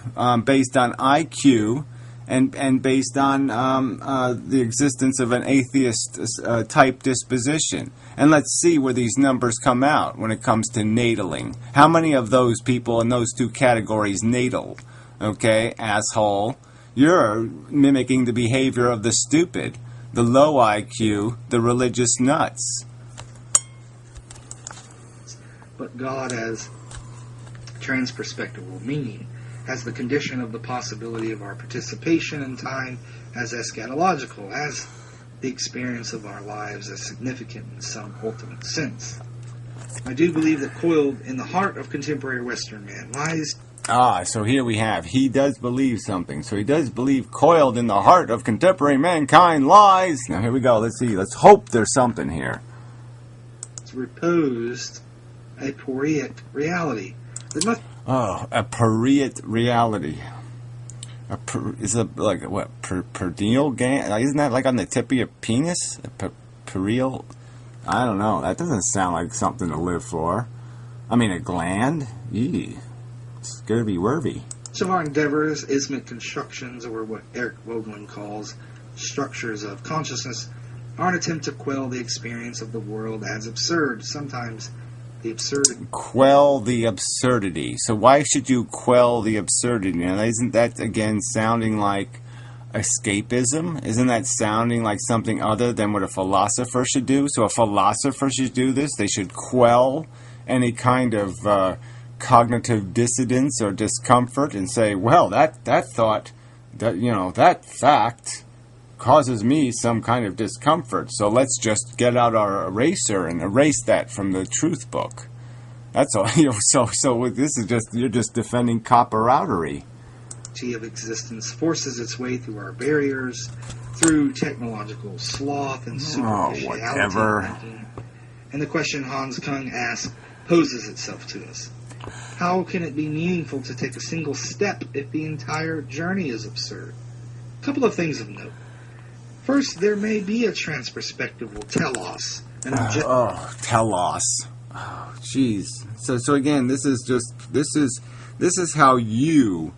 based on IQ and based on the existence of an atheist type disposition? And let's see where these numbers come out when it comes to nataling. How many of those people in those 2 categories natal? Okay, asshole. You're mimicking the behavior of the stupid, the low IQ, the religious nuts. But God as transperspectival meaning has the condition of the possibility of our participation in time as eschatological, as the experience of our lives as significant in some ultimate sense. I do believe that coiled in the heart of contemporary Western man lies... So here we have, he does believe something. So he does believe coiled in the heart of contemporary mankind lies. Now here we go, let's see, let's hope there's something here. It's reposed a Poriate reality that must. Oh, a Poriate reality. Is it like what? Perineal gland? Isn't that like on the tip of your penis? Perineal? I don't know. That doesn't sound like something to live for. I mean, a gland? Eee. Scurvy worvy. Much of our endeavors, ismic constructions, or what Eric Vogelin calls structures of consciousness, are an attempt to quell the experience of the world as absurd. Sometimes the absurdity. Quell the absurdity. So why should you quell the absurdity? Now, isn't that, again, sounding like escapism? Isn't that sounding like something other than what a philosopher should do? So a philosopher should do this. They should quell any kind of cognitive dissonance or discomfort and say, well, that thought, that fact causes me some kind of discomfort. So let's just get out our eraser and erase that from the truth book. That's all. So this is just, you're just defending copperoutery. Of existence forces its way through our barriers, through technological sloth and superficiality. Whatever. And the question Hans Kung asks poses itself to us. How can it be meaningful to take a single step if the entire journey is absurd? A couple of things of note. First, there may be a transperspectival telos. Telos. Oh, jeez. So again, this is how you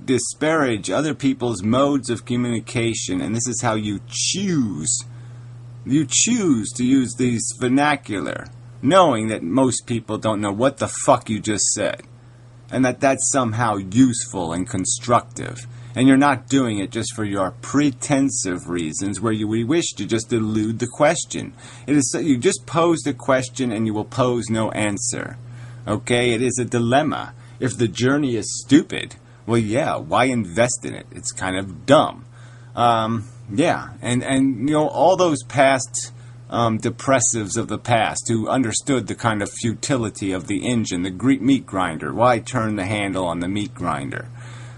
disparage other people's modes of communication, and this is how you choose to use these vernacular, knowing that most people don't know what the fuck you just said, and that's somehow useful and constructive, and you're not doing it just for your pretensive reasons where you wish to just elude the question. It is you just pose the question and you will pose no answer. Okay, it is a dilemma. If the journey is stupid, well, yeah, why invest in it? It's kind of dumb. Yeah, and all those past depressives of the past who understood the kind of futility of the engine, the Greek meat grinder. Why turn the handle on the meat grinder?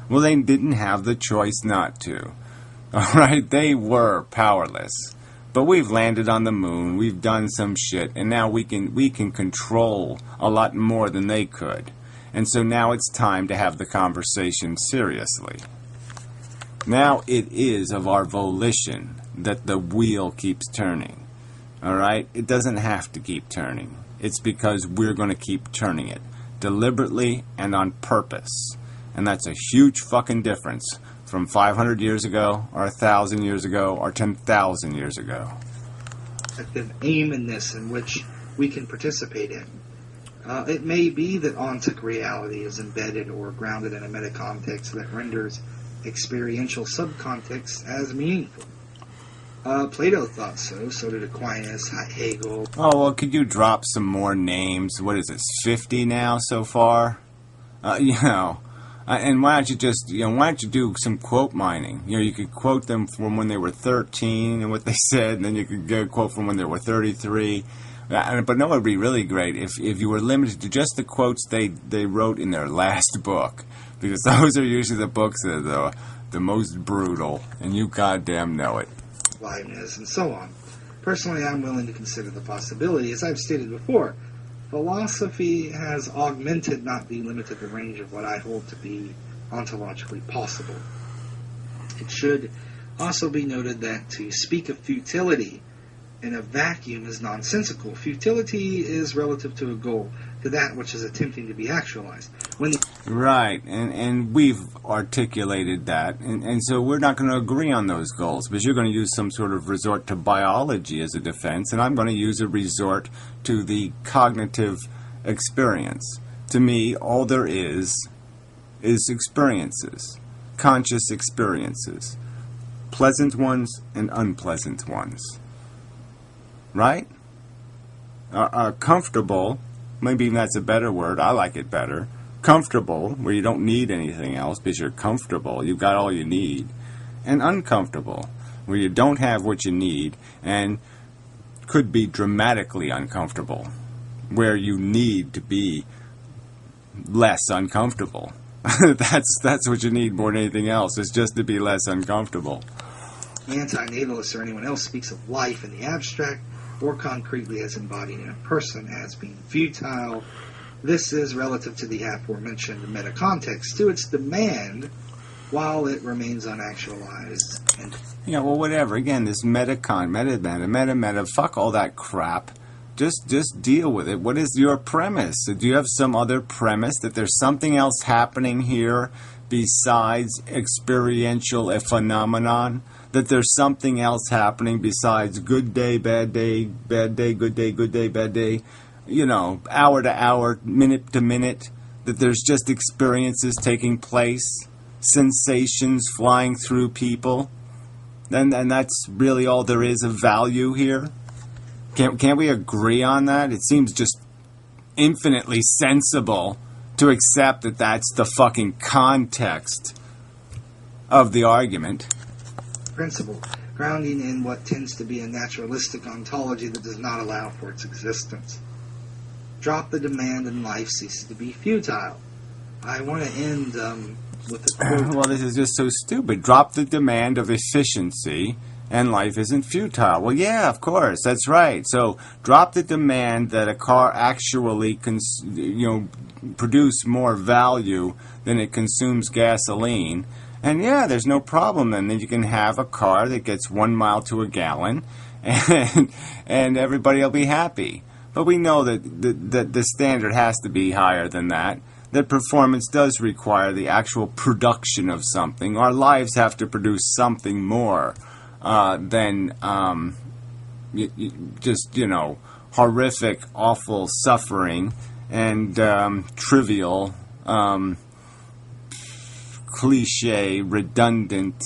Well, they didn't have the choice not to. All right, they were powerless. But we've landed on the moon, we've done some shit, and now we can control a lot more than they could. And so now it's time to have the conversation seriously. Now it is of our volition that the wheel keeps turning. Alright? It doesn't have to keep turning. It's because we're going to keep turning it. Deliberately and on purpose. And that's a huge fucking difference from 500 years ago, or 1,000 years ago, or 10,000 years ago. Active aim in this in which we can participate in. It may be that ontic reality is embedded or grounded in a meta-context that renders experiential subcontext as meaningful. Plato thought so, so did Aquinas, Hegel. Oh, well, could you drop some more names? What is this, 50 now so far? And why don't you just, why don't you do some quote mining? You could quote them from when they were 13 and what they said, and then you could get a quote from when they were 33. But no, it would be really great if you were limited to just the quotes they wrote in their last book, because those are usually the books that are the most brutal, and you goddamn know it. Leibniz, and so on. Personally, I'm willing to consider the possibility. As I've stated before, philosophy has augmented, not delimited, the range of what I hold to be ontologically possible. It should also be noted that to speak of futility in a vacuum is nonsensical. Futility is relative to a goal, to that which is attempting to be actualized. Right, and we've articulated that, and so we're not going to agree on those goals, but you're going to use some sort of resort to biology as a defense, and I'm going to use a resort to the cognitive experience. To me, all there is experiences, conscious experiences, pleasant ones and unpleasant ones. Right? Comfortable, maybe that's a better word, I like it better. Comfortable, where you don't need anything else because you're comfortable, you've got all you need. And uncomfortable, where you don't have what you need and could be dramatically uncomfortable, where you need to be less uncomfortable. That's what you need more than anything else, is just to be less uncomfortable. Anti-natalist or anyone else speaks of life in the abstract, or concretely as embodied in a person as being futile. This is relative to the aforementioned meta-context to its demand while it remains unactualized. And yeah, well, whatever. Again, this meta, fuck all that crap. Just deal with it. What is your premise? Do you have some other premise that there's something else happening here besides experiential a phenomenon? That there's something else happening besides good day, bad day, good day, bad day, hour to hour, minute to minute, that there's just experiences taking place, sensations flying through people, and that's really all there is of value here? Can't we agree on that? It seems just infinitely sensible to accept that that's the fucking context of the argument. Principle, grounding in what tends to be a naturalistic ontology that does not allow for its existence. Drop the demand and life ceases to be futile. I want to end with a quote. Well, this is just so stupid. Drop the demand of efficiency and life isn't futile. Well, yeah, of course, that's right. So drop the demand that a car actually produce more value than it consumes gasoline. And yeah, there's no problem then. Then you can have a car that gets 1 mile to a gallon, and everybody will be happy. But we know that the standard has to be higher than that. That performance does require the actual production of something. Our lives have to produce something more than horrific, awful suffering and trivial, cliche, redundant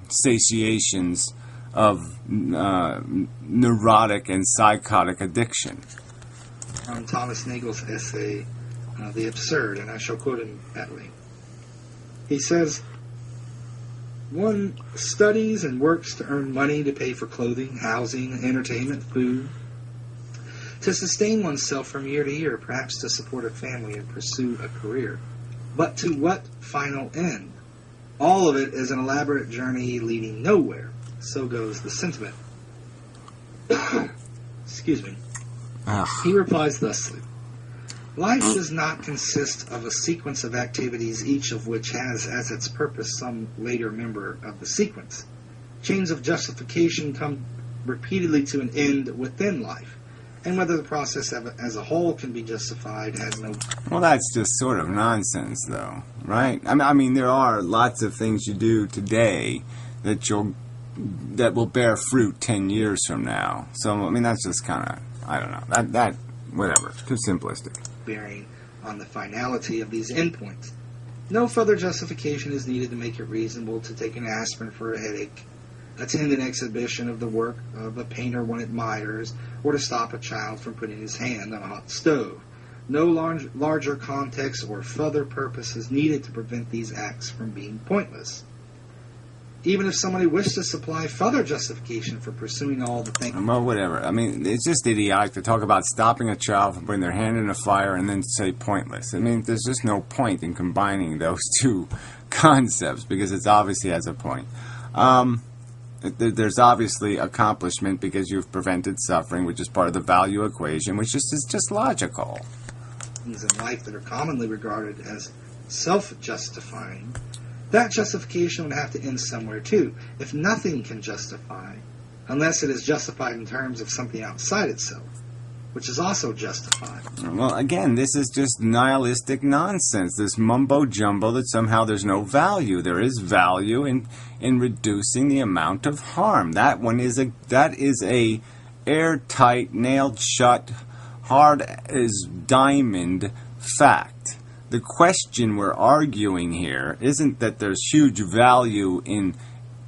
satiations of neurotic and psychotic addiction. On Thomas Nagel's essay, The Absurd, and I shall quote him at length. He says, one studies and works to earn money to pay for clothing, housing, entertainment, food, to sustain oneself from year to year, perhaps to support a family and pursue a career. But to what final end? All of it is an elaborate journey leading nowhere. So goes the sentiment. Excuse me. Ugh. He replies thusly. Life does not consist of a sequence of activities, each of which has as its purpose some later member of the sequence. Chains of justification come repeatedly to an end within life, and whether the process as a whole can be justified has no... Well, that's just sort of nonsense, though, right? I mean, there are lots of things you do today that will bear fruit 10 years from now. So, I mean, that's just kind of, I don't know, that whatever, too simplistic. Bearing on the finality of these endpoints. No further justification is needed to make it reasonable to take an aspirin for a headache, attend an exhibition of the work of a painter one admires, or to stop a child from putting his hand on a hot stove. No larger context or further purpose is needed to prevent these acts from being pointless. Even if somebody wished to supply further justification for pursuing all the things... Well, whatever. I mean, it's just idiotic to talk about stopping a child from putting their hand in a fire and then say pointless. I mean, there's just no point in combining those two concepts because it obviously has a point. There's obviously accomplishment because you've prevented suffering, which is part of the value equation, which is just logical. Things in life that are commonly regarded as self-justifying, that justification would have to end somewhere too. If nothing can justify, unless it is justified in terms of something outside itself, which is also justified. Well, again, this is just nihilistic nonsense, this mumbo-jumbo that somehow there's no value. There is value in reducing the amount of harm. That is a airtight, nailed shut, hard as diamond fact. The question we're arguing here isn't that there's huge value in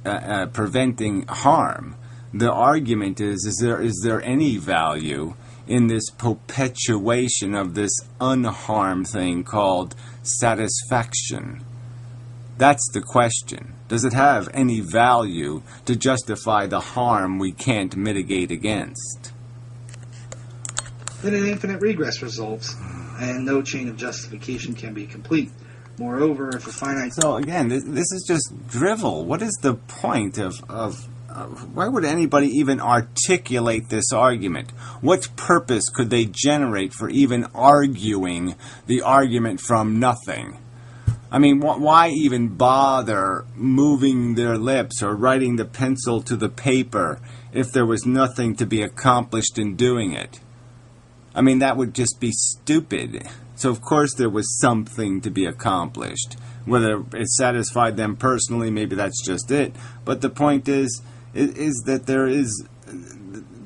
preventing harm. The argument is there any value in this perpetuation of this unharmed thing called satisfaction? That's the question. Does it have any value to justify the harm we can't mitigate against? Then an infinite regress results, and no chain of justification can be complete. Moreover, if a finite... So again, this is just drivel. What is the point of why would anybody even articulate this argument? What purpose could they generate for even arguing the argument from nothing? I mean, why even bother moving their lips or writing the pencil to the paper if there was nothing to be accomplished in doing it? I mean, that would just be stupid. So, of course, there was something to be accomplished. Whether it satisfied them personally, maybe that's just it. But the point is that there is...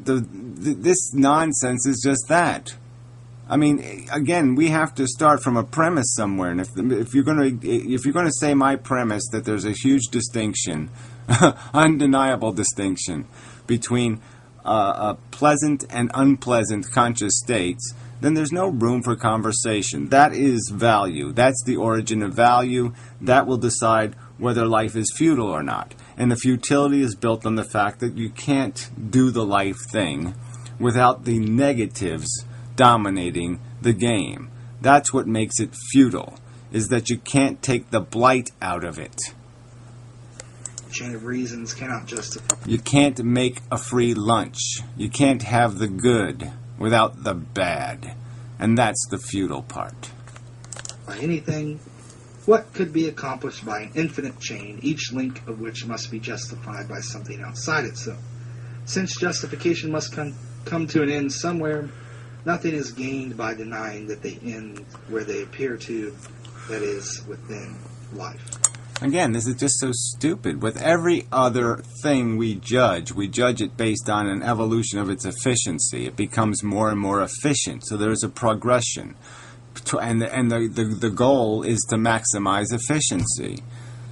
this nonsense is just that. I mean, again, we have to start from a premise somewhere, and if you're going to say my premise that there's a huge distinction, undeniable distinction between pleasant and unpleasant conscious states, then there's no room for conversation. That is value. That's the origin of value. That will decide whether life is futile or not. And the futility is built on the fact that you can't do the life thing without the negatives dominating the game. That's what makes it futile, is that you can't take the blight out of it. Chain of reasons cannot justify. You can't make a free lunch. You can't have the good without the bad. And that's the futile part. By anything, what could be accomplished by an infinite chain, each link of which must be justified by something outside itself. Since justification must come to an end somewhere, nothing is gained by denying that they end where they appear to, that is, within life. Again, this is just so stupid. With every other thing we judge it based on an evolution of its efficiency. It becomes more and more efficient, so there's a progression. And the goal is to maximize efficiency.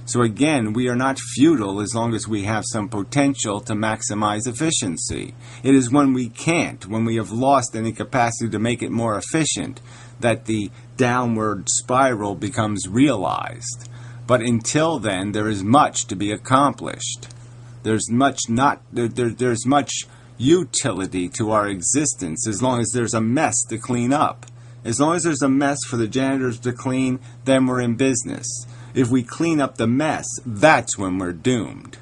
So again, we are not futile as long as we have some potential to maximize efficiency. It is when we can't, when we have lost any capacity to make it more efficient, that the downward spiral becomes realized. But until then, there is much to be accomplished. There's much utility to our existence as long as there's a mess to clean up. As long as there's a mess for the janitors to clean, then we're in business. If we clean up the mess, that's when we're doomed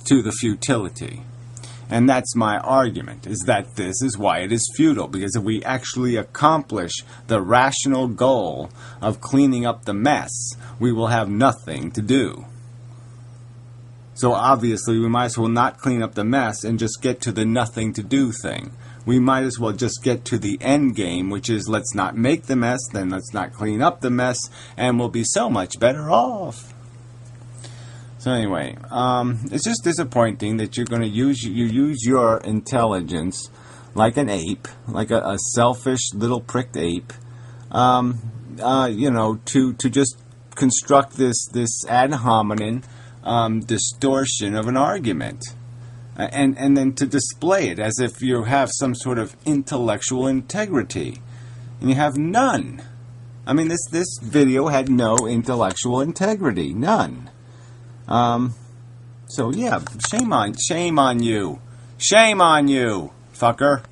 to the futility. And that's my argument, is that this is why it is futile. Because if we actually accomplish the rational goal of cleaning up the mess, we will have nothing to do. So obviously we might as well not clean up the mess and just get to the nothing to do thing. We might as well just get to the end game, which is let's not make the mess, then let's not clean up the mess, and we'll be so much better off. So anyway, it's just disappointing that you're going to use your intelligence like an ape, like a selfish little pricked ape, to just construct this ad hominem distortion of an argument. And then to display it as if you have some sort of intellectual integrity. And you have none. I mean, this video had no intellectual integrity. None. So yeah, shame on you. Shame on you, fucker.